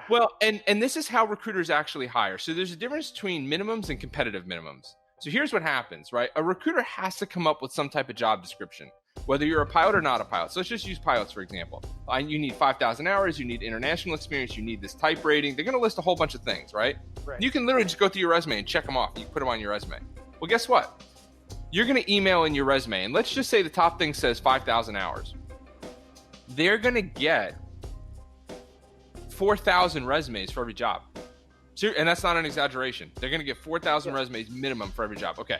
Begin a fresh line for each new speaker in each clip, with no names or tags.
Well, and this is how recruiters actually hire. So there's a difference between minimums and competitive minimums. So here's what happens, right? A recruiter has to come up with some type of job description, whether you're a pilot or not a pilot. So let's just use pilots, for example. You need 5,000 hours, you need international experience, you need this type rating. They're going to list a whole bunch of things, right? You can literally just go through your resume and check them off. You put them on your resume. Well, guess what? You're going to email in your resume, and let's just say the top thing says 5,000 hours. They're going to get 4,000 resumes for every job. And that's not an exaggeration. They're going to get 4,000 resumes minimum for every job. Okay.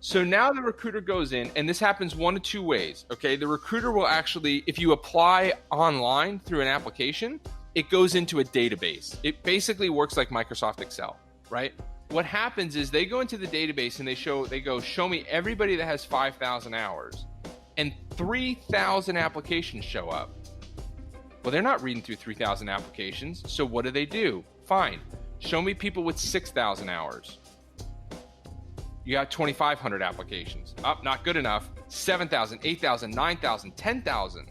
So now the recruiter goes in, and this happens one of two ways. Okay. The recruiter will actually, if you apply online through an application, it goes into a database. It basically works like Microsoft Excel, right? What happens is they go into the database and they go, show me everybody that has 5,000 hours, and 3,000 applications show up. Well, they're not reading through 3,000 applications. So what do? Fine. Show me people with 6,000 hours. You got 2,500 applications. Not good enough. 7,000, 8,000, 9,000, 10,000.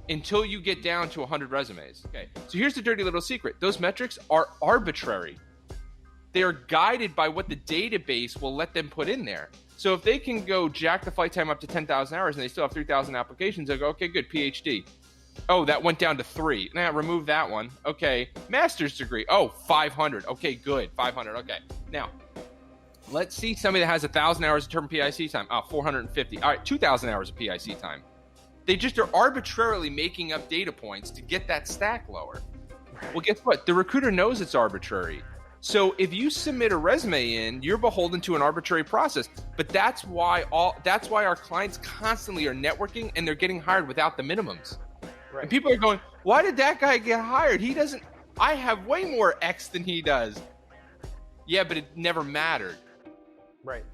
Until you get down to 100 resumes. Okay. So here's the dirty little secret. Those metrics are arbitrary. They are guided by what the database will let them put in there. So if they can go jack the flight time up to 10,000 hours and they still have 3,000 applications, they'll go, okay, good, PhD. Oh, that went down to 3. Now remove that one. Okay, master's degree. Oh, 500. Okay, good, 500. Okay, now let's see somebody that has 1,000 hours of term PIC time. 450. All right, 2,000 hours of PIC time. They just are arbitrarily making up data points to get that stack lower. Well, guess what? The recruiter knows it's arbitrary. So if you submit a resume in, you're beholden to an arbitrary process. But that's why our clients constantly are networking and they're getting hired without the minimums. Right. And people are going, why did that guy get hired? I have way more X than he does. Yeah, but it never mattered.
Right.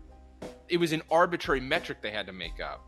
It was an arbitrary metric they had to make up.